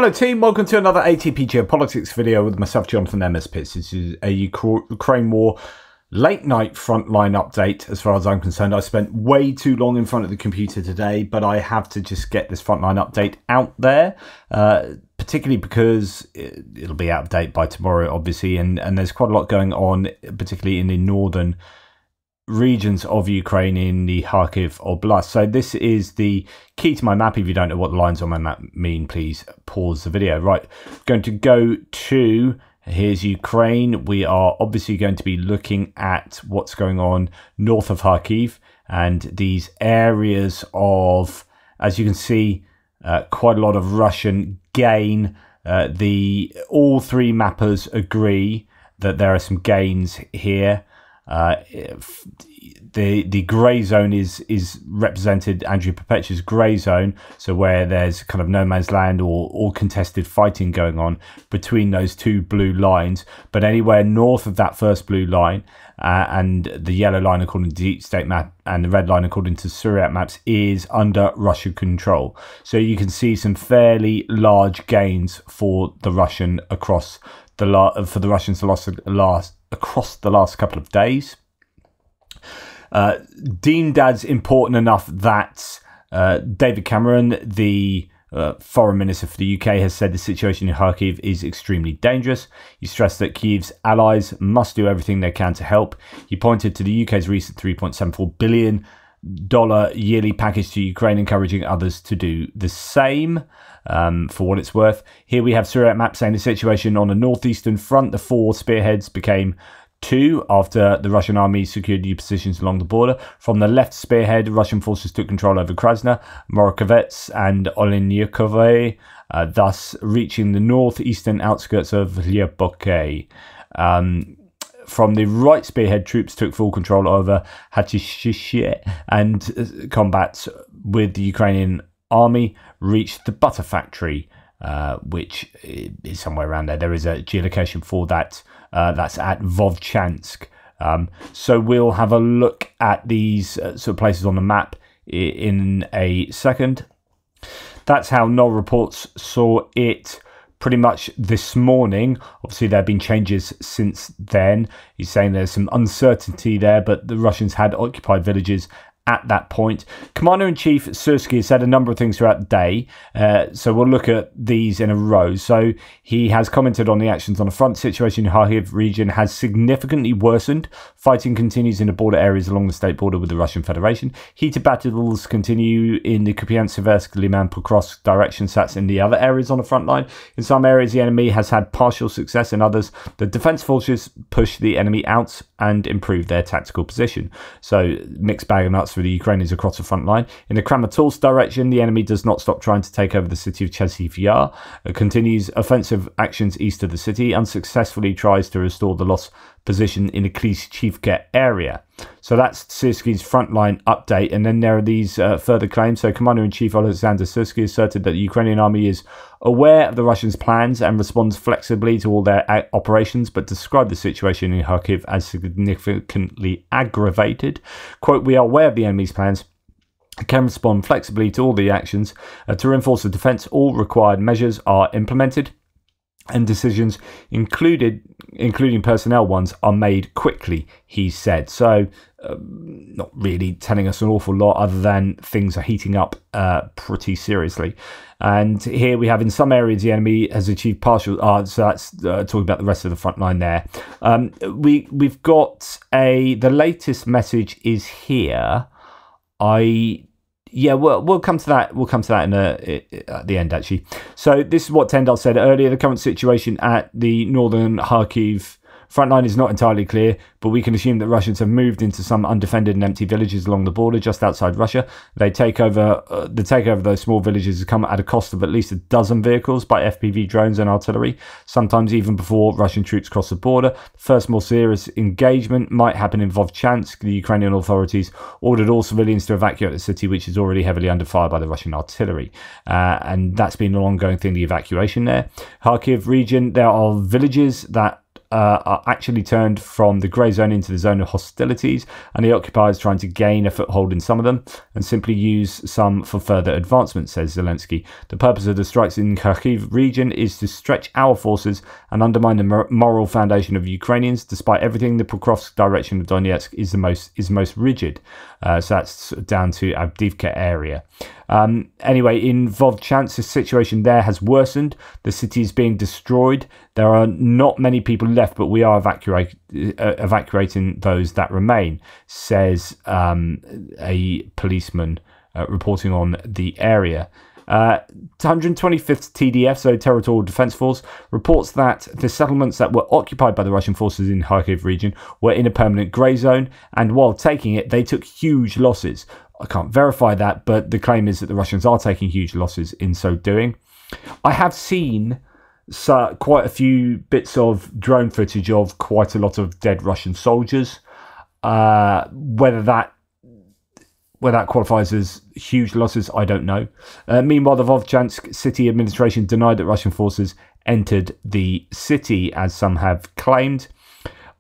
Hello team, welcome to another ATP Geopolitics video with myself, Jonathan MS Pitts. This is a Ukraine War late night frontline update as far as I'm concerned. I spent way too long in front of the computer today, but I have to just get this frontline update out there, particularly because it'll be out of date by tomorrow, obviously, and there's quite a lot going on, particularly in the northern regions of Ukraine in the Kharkiv Oblast. So this is the key to my map. If you don't know what the lines on my map mean, please pause the video. Right, going to go to, here's Ukraine. We are obviously going to be looking at what's going on north of Kharkiv and these areas of, as you can see, quite a lot of Russian gain. All three mappers agree that there are some gains here. The grey zone is represented, Andrew Perpetua's grey zone, so where there's kind of no man's land or contested fighting going on between those two blue lines. But anywhere north of that first blue line, and the yellow line according to the Deep State map and the red line according to Syriac maps, is under Russian control. So you can see some fairly large gains for the Russian across the Russians across the last couple of days. Deemed as important enough that David Cameron, the foreign minister for the UK, has said the situation in Kharkiv is extremely dangerous. He stressed that Kyiv's allies must do everything they can to help. He pointed to the UK's recent $3.74 billion yearly package to Ukraine, encouraging others to do the same. For what it's worth, here we have Syriac map saying the situation on the northeastern front, the four spearheads became two after the Russian army secured new positions along the border. From the left spearhead, Russian forces took control over Krasna, Morokovets and Olenyakove, thus reaching the northeastern outskirts of Lyepoke. From the right spearhead, troops took full control over Hatishishe, and combat with the Ukrainian army reached the butter factory, which is somewhere around there. There is a geolocation for that. That's at Vovchansk. So we'll have a look at these sort of places on the map in a second. That's how Null Reports saw it pretty much this morning. Obviously, there have been changes since then. He's saying there's some uncertainty there, but the Russians had occupied villages at that point. Commander-in-Chief Syrskyi has said a number of things throughout the day, so we'll look at these in a row. So he has commented on the actions on the front. Situation in Kharkiv region has significantly worsened. Fighting continues in the border areas along the state border with the Russian Federation. Heated battles continue in the Kupiansk, Liman, Pokrovsk direction, sats in the other areas on the front line. In some areas, the enemy has had partial success. In others, the defense forces push the enemy out and improve their tactical position. So mixed bag of nuts for the Ukrainians across the front line. In the Kramatorsk direction, the enemy does not stop trying to take over the city of Chasiv Yar. It continues offensive actions east of the city, unsuccessfully tries to restore the lost position in the Klishchivka area. So that's Syrskyi's frontline update. And then there are these further claims. So Commander-in-Chief Alexander Syrsky asserted that the Ukrainian army is aware of the Russians' plans and responds flexibly to all their operations, but described the situation in Kharkiv as significantly aggravated. Quote, "We are aware of the enemy's plans, can respond flexibly to all the actions. To reinforce the defence, all required measures are implemented, and decisions, including personnel ones, are made quickly," he said. So not really telling us an awful lot other than things are heating up pretty seriously. And here we have, in some areas, the enemy has achieved partial... so that's talking about the rest of the front line there. We've got the latest message is here. Yeah, we'll come to that. We'll come to that at the end, actually. So this is what Tendal said earlier. The current situation at the northern Kharkiv frontline is not entirely clear, but we can assume that Russians have moved into some undefended and empty villages along the border just outside Russia. The takeover of those small villages has come at a cost of at least a dozen vehicles by FPV drones and artillery, sometimes even before Russian troops cross the border. The first more serious engagement might happen in Vovchansk. The Ukrainian authorities ordered all civilians to evacuate the city, which is already heavily under fire by the Russian artillery. And that's been an ongoing thing, the evacuation there. Kharkiv region, there are villages that are actually turned from the grey zone into the zone of hostilities, and the occupiers trying to gain a foothold in some of them and simply use some for further advancement, says Zelensky. The purpose of the strikes in Kharkiv region is to stretch our forces and undermine the moral foundation of Ukrainians. Despite everything, the Pokrovsk direction of Donetsk is most rigid. So that's down to Avdiivka area. Anyway, in Vovchansk, the situation there has worsened. The city is being destroyed. There are not many people left, but we are evacuating those that remain, says a policeman reporting on the area. 125th TDF, so Territorial Defence Force, reports that the settlements that were occupied by the Russian forces in Kharkiv region were in a permanent grey zone, and while taking it, they took huge losses. I can't verify that, but the claim is that the Russians are taking huge losses in so doing. I have seen quite a few bits of drone footage of quite a lot of dead Russian soldiers. Whether that qualifies as huge losses, I don't know. Meanwhile, the Vovchansk city administration denied that Russian forces entered the city, as some have claimed.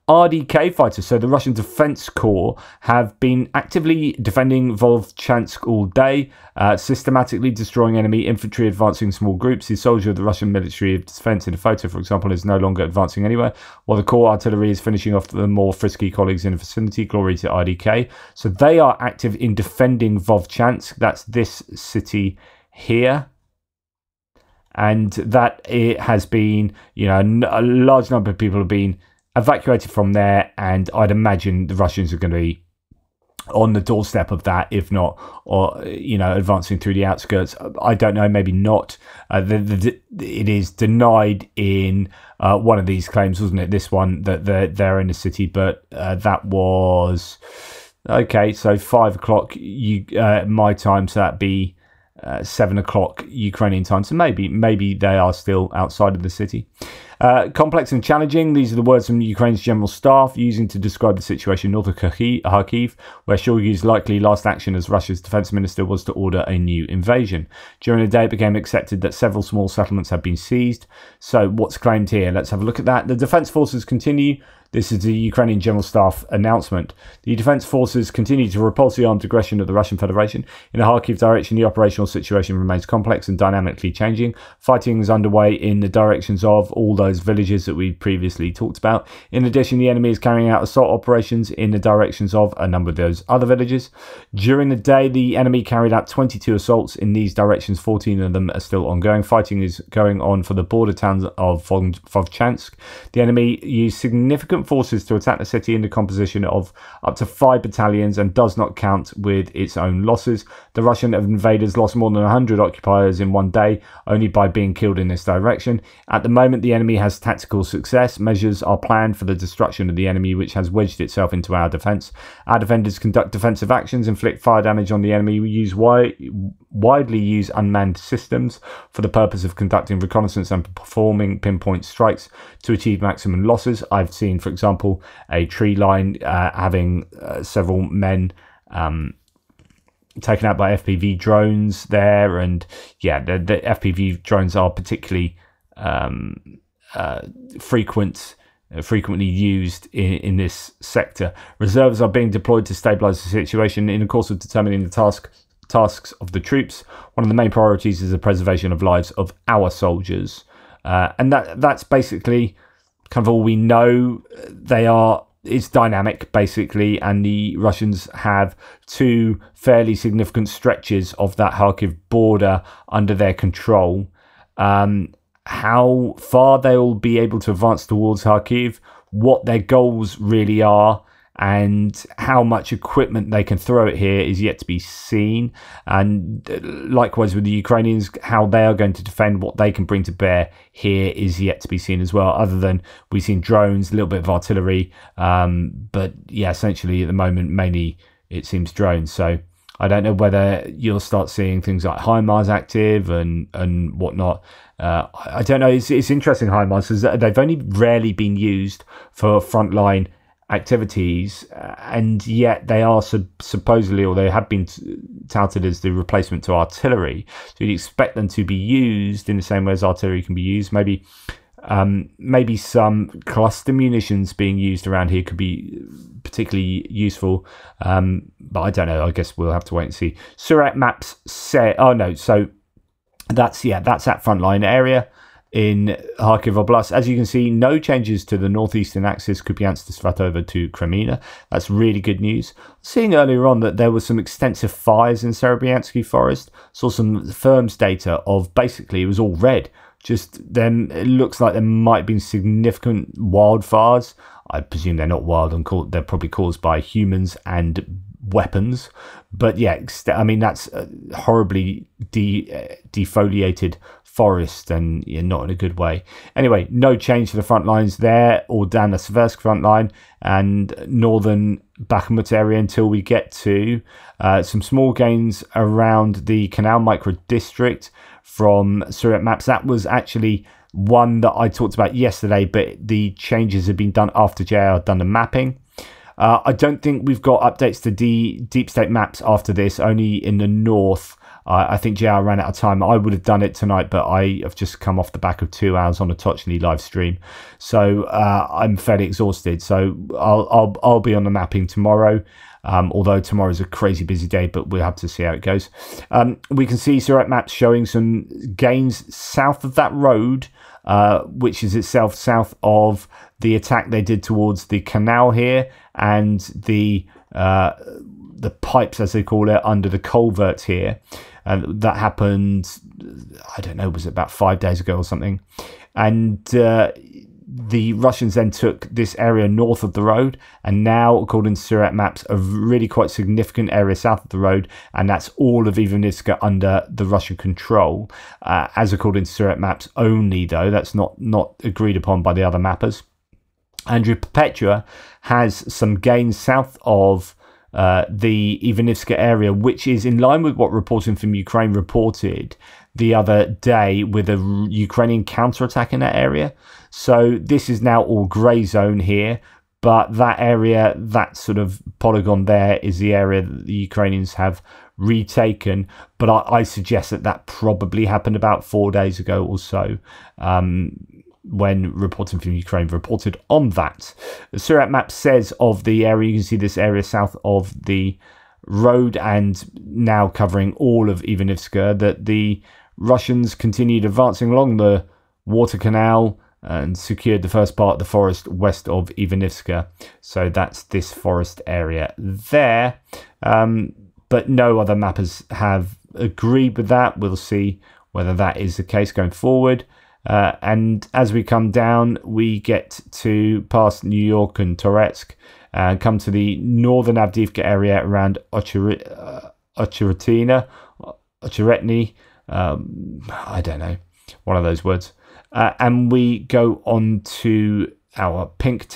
RDK fighters, so the Russian Defense Corps, have been actively defending Vovchansk all day, systematically destroying enemy infantry advancing small groups. The soldier of the Russian Ministry of Defense in a photo, for example, is no longer advancing anywhere, while the Corps artillery is finishing off the more frisky colleagues in the vicinity. Glory to RDK. So they are active in defending Vovchansk. That's this city here. And that it has been, a large number of people have been evacuated from there, and I'd imagine the Russians are going to be on the doorstep of that, if not, or advancing through the outskirts. I don't know, maybe not. It is denied in one of these claims, wasn't it? This one, that they're in the city, but that was okay. So 5 o'clock my time, so that'd be 7 o'clock Ukrainian time. So maybe they are still outside of the city. Complex and challenging. These are the words from Ukraine's general staff using to describe the situation north of Kharkiv, where Shoigu's likely last action as Russia's defense minister was to order a new invasion. During the day, it became accepted that several small settlements had been seized. So what's claimed here? Let's have a look at that. The defense forces continue. This is the Ukrainian General Staff announcement. The defense forces continue to repulse the armed aggression of the Russian Federation. In the Kharkiv direction, the operational situation remains complex and dynamically changing. Fighting is underway in the directions of all those villages that we previously talked about. In addition, the enemy is carrying out assault operations in the directions of a number of those other villages. During the day, the enemy carried out 22 assaults in these directions. 14 of them are still ongoing. Fighting is going on for the border towns of Vovchansk. The enemy used significant forces to attack the city in the composition of up to 5 battalions and does not count with its own losses. The Russian invaders lost more than 100 occupiers in one day only by being killed in this direction. At the moment, the enemy has tactical success. Measures are planned for the destruction of the enemy, which has wedged itself into our defence. Our defenders conduct defensive actions, inflict fire damage on the enemy. We use widely use unmanned systems for the purpose of conducting reconnaissance and performing pinpoint strikes to achieve maximum losses. I've seen, for example, a tree line having several men taken out by FPV drones there, and yeah, the FPV drones are particularly frequently used in this sector. Reserves are being deployed to stabilise the situation in the course of determining the tasks of the troops. One of the main priorities is the preservation of lives of our soldiers, and that's basically kind of all we know. It's dynamic, basically, and the Russians have 2 fairly significant stretches of that Kharkiv border under their control. How far they will be able to advance towards Kharkiv, what their goals really are, and how much equipment they can throw at here is yet to be seen. And likewise with the Ukrainians, how they are going to defend, what they can bring to bear here is yet to be seen as well, other than we've seen drones, a little bit of artillery, but yeah, essentially at the moment mainly it seems drones. So I don't know whether you'll start seeing things like HIMARS active and whatnot. I don't know. It's interesting, HIMARS, because they've only rarely been used for frontline activities, and yet they are supposedly, or they have been touted as the replacement to artillery. So you'd expect them to be used in the same way as artillery can be used. Maybe Maybe some cluster munitions being used around here could be particularly useful, but I don't know. I guess we'll have to wait and see. Surat maps say, oh no, so that's that frontline area in Kharkiv Oblast. As you can see, no changes to the northeastern axis, Kupiansk to Svatova to Crimea. That's really good news. Seeing earlier on that there was some extensive fires in Serebryantski Forest. Saw some firms data of basically it was all red. Just then, it looks like there might have been significant wildfires. I presume they're not wild and they're probably caused by humans and weapons. But yeah, I mean, that's horribly defoliated forest, and not in a good way. Anyway, no change to the front lines there, or down the Seversk front line and northern Bakhmut area until we get to some small gains around the Canal micro district from Surat maps. That was actually one that I talked about yesterday, but the changes have been done after JR done the mapping. I don't think we've got updates to deep state maps after this, only in the north. I think JR ran out of time. I would have done it tonight, but I have just come off the back of 2 hours on a Tochny live stream, so I'm fairly exhausted. So I'll be on the mapping tomorrow. Although tomorrow's a crazy busy day, but we'll have to see how it goes. We can see Surat maps showing some gains south of that road, which is itself south of the attack they did towards the canal here, and the pipes, as they call it, under the culvert here. That happened, I don't know, was it about 5 days ago or something? And the Russians then took this area north of the road, and now, according to Surat maps, a really quite significant area south of the road, and that's all of Ivanivska under the Russian control, as according to Surat maps only, though. That's not agreed upon by the other mappers. Andrew Perpetua has some gains south of the Ivanivska area, which is in line with what reporting from Ukraine reported the other day, with a Ukrainian counterattack in that area. So this is now all grey zone here, but that area, that sort of polygon there, is the area that the Ukrainians have retaken. But I suggest that probably happened about 4 days ago or so, when reporting from Ukraine reported on that. The Surat map says of the area, you can see this area south of the road and now covering all of Ivanivska, that the Russians continued advancing along the water canal and secured the first part of the forest west of Ivanivska. So that's this forest area there. But no other mappers have agreed with that. We'll see whether that is the case going forward. And as we come down, we get to past New York and Toretsk and come to the northern Avdiivka area around Ocheretny. I don't know, one of those words. And we go on to our pink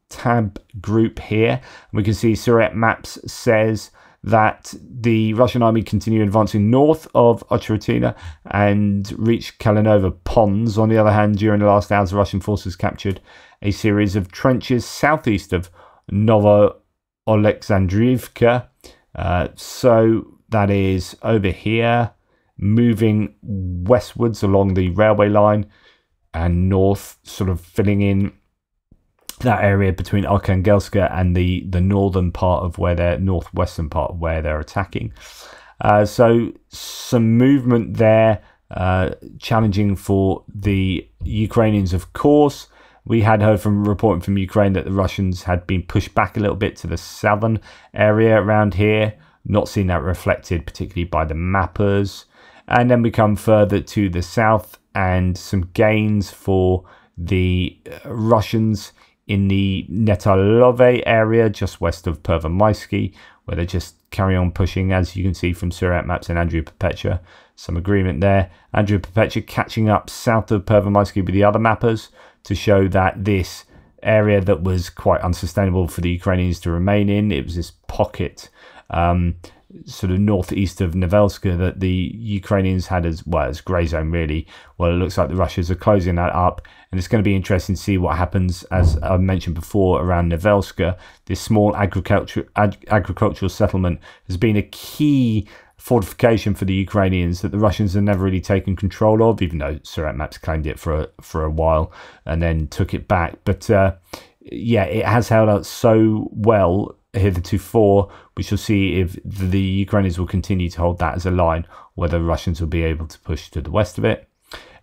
tab group here. We can see Surat maps says that the Russian army continue advancing north of Ocheretny and reach Kalinova Ponds. On the other hand, during the last hours, the Russian forces captured a series of trenches southeast of Novo-Alexandriivka. So that is over here, moving westwards along the railway line and north, sort of filling in that area between Arkhangelska and the northern part of where they're northwestern part of where they're attacking. So some movement there, challenging for the Ukrainians, of course. We had heard from reporting from Ukraine that the Russians had been pushed back a little bit to the southern area around here. Not seeing that reflected particularly by the mappers. And then we come further to the south and some gains for the Russians in the Netalove area, just west of Pervomaisky, where they just carry on pushing, as you can see from Surat maps and Andrew Perpetua. Some agreement there. Andrew Perpetua catching up south of Pervomaisky with the other mappers to show that this area that was quite unsustainable for the Ukrainians to remain in, it was this pocket sort of northeast of Novelska that the Ukrainians had as well as grey zone, really. Well, it looks like the Russians are closing that up, and it's going to be interesting to see what happens, as I mentioned before, around Novelska. This small agricultural settlement has been a key fortification for the Ukrainians that the Russians have never really taken control of, even though Surat Maps claimed it for a while and then took it back. But yeah, it has held out so well heretofore. We shall see if the Ukrainians will continue to hold that as a line, whether the Russians will be able to push to the west of it.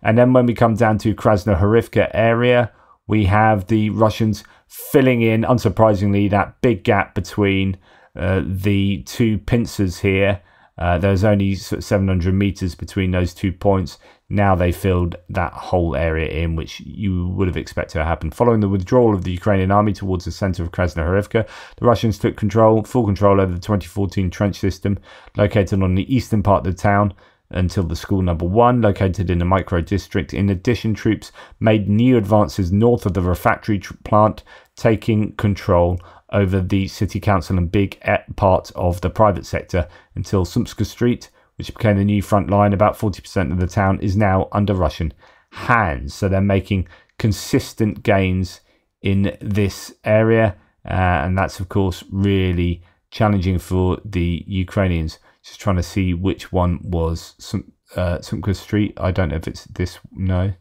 And then when we come down to Krasnohorivka area, we have the Russians filling in, unsurprisingly, that big gap between the two pincers here. There's only sort of 700 meters between those 2 points. Now they filled that whole area in, which you would have expected to happen. Following the withdrawal of the Ukrainian army towards the center of Krasnohorivka, the Russians took full control over the 2014 trench system located on the eastern part of the town until the school number 1, located in the micro district. In addition, troops made new advances north of the refractory plant, taking control over the city council and big part of the private sector until Sumska Street, which became the new front line. About 40% of the town is now under Russian hands. So they're making consistent gains in this area. And that's, of course, really challenging for the Ukrainians. Just trying to see which one was Sumka Street. I don't know if it's this. No,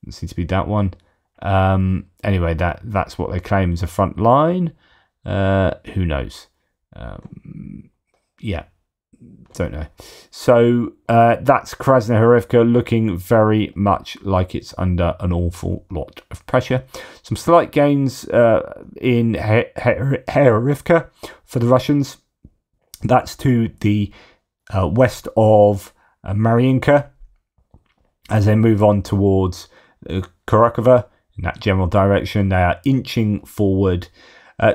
it seems to be that one. Anyway, that's what they claim as a front line. Who knows? Yeah, don't know. So that's Krasnohorivka, looking very much like it's under an awful lot of pressure. Some slight gains in Herivka for the Russians. That's to the west of Mariinka as they move on towards Kharkiv in that general direction. They are inching forward.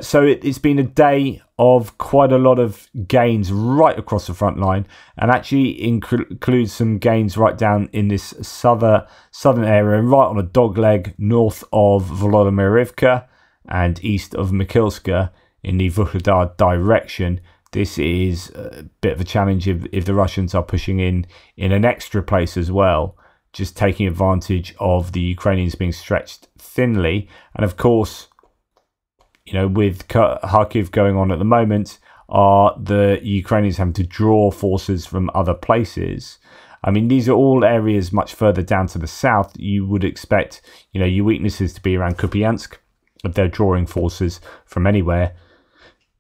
So it's been a day of quite a lot of gains right across the front line, and actually includes some gains right down in this southern area, right on a dogleg north of Volodymyrivka and east of Mikilska in the Vuhledar direction. This is a bit of a challenge if the Russians are pushing in an extra place as well, just taking advantage of the Ukrainians being stretched thinly. And of course, you know, with Kharkiv going on at the moment, are the Ukrainians having to draw forces from other places. I mean, these are all areas much further down to the south. You would expect, you know, your weaknesses to be around Kupiansk. If they're drawing forces from anywhere,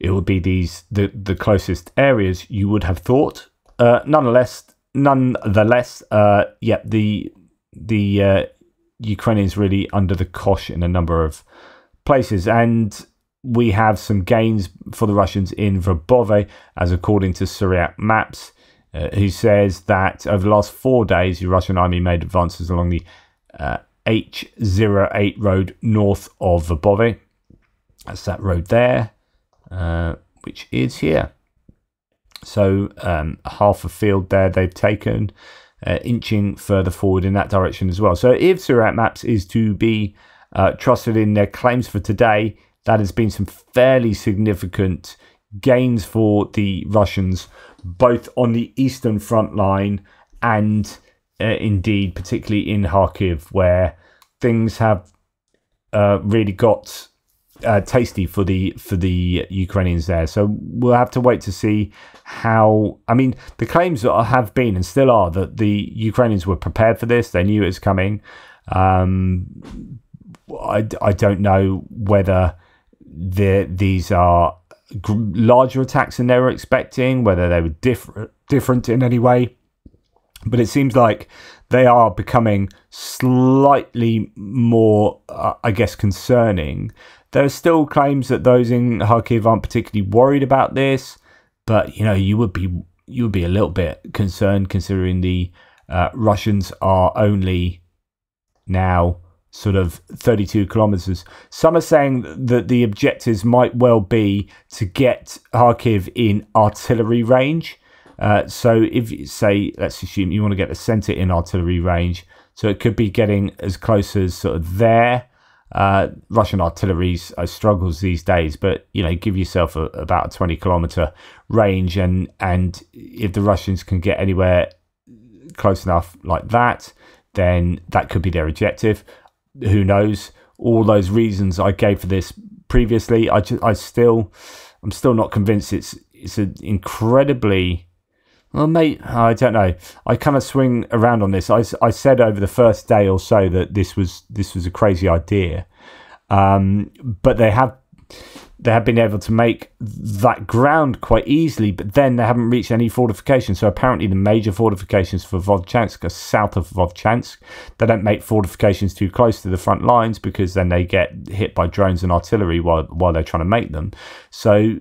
it would be the closest areas, you would have thought. Nonetheless, yeah, the Ukrainians really under the cosh in a number of places. And we have some gains for the Russians in Verbove, as according to Surat Maps, who says that over the last 4 days, the Russian army made advances along the H08 road north of Verbove. That's that road there, which is here. So half a field there they've taken, inching further forward in that direction as well. So if Surat Maps is to be trusted in their claims for today, that has been some fairly significant gains for the Russians, both on the eastern front line and indeed particularly in Kharkiv, where things have really got tasty for the Ukrainians there. So we'll have to wait to see how. I mean, the claims have been and still are that the Ukrainians were prepared for this. They knew it was coming. I don't know whether these are larger attacks than they were expecting, whether they were different in any way, but it seems like they are becoming slightly more, I guess, concerning. There are still claims that those in Kharkiv aren't particularly worried about this, but you know, you would be a little bit concerned considering the Russians are only now sort of 32 kilometers. Some are saying that the objectives might well be to get Kharkiv in artillery range. So if you say, let's assume you want to get the center in artillery range, so it could be getting as close as sort of there. Russian artillery struggles these days, but you know, give yourself about a 20-kilometer range, and if the Russians can get anywhere close enough like that, then that could be their objective. Who knows? All those reasons I gave for this previously, I'm still not convinced. It's an incredibly Well, mate, I don't know. I kind of swing around on this. I said over the first day or so that this was a crazy idea, but they have been able to make that ground quite easily. But then they haven't reached any fortifications. So apparently, the major fortifications for Volchansk are south of Volchansk. They don't make fortifications too close to the front lines because then they get hit by drones and artillery while they're trying to make them. So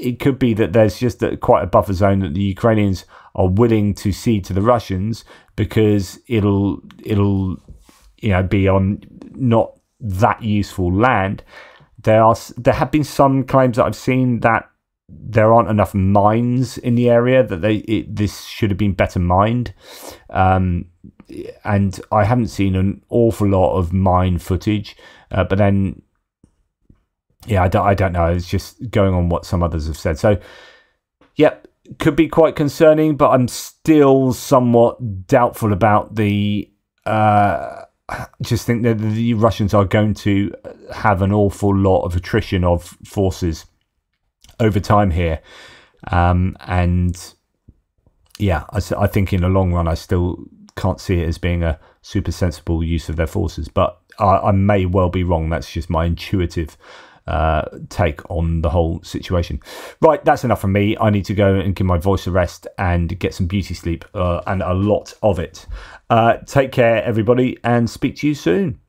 it could be that there's just quite a buffer zone that the Ukrainians are willing to cede to the Russians because it'll be on not that useful land. There have been some claims that I've seen that there aren't enough mines in the area, that this should have been better mined, and I haven't seen an awful lot of mine footage, but then. Yeah, I don't know. It's just going on what some others have said. So, yep, could be quite concerning, but I'm still somewhat doubtful about the... just think that the Russians are going to have an awful lot of attrition of forces over time here. And, yeah, I think in the long run, I still can't see it as being a super sensible use of their forces. But I may well be wrong. That's just my intuitive take on the whole situation. Right, that's enough from me. I need to go and give my voice a rest and get some beauty sleep, and a lot of it. Take care, everybody, and speak to you soon.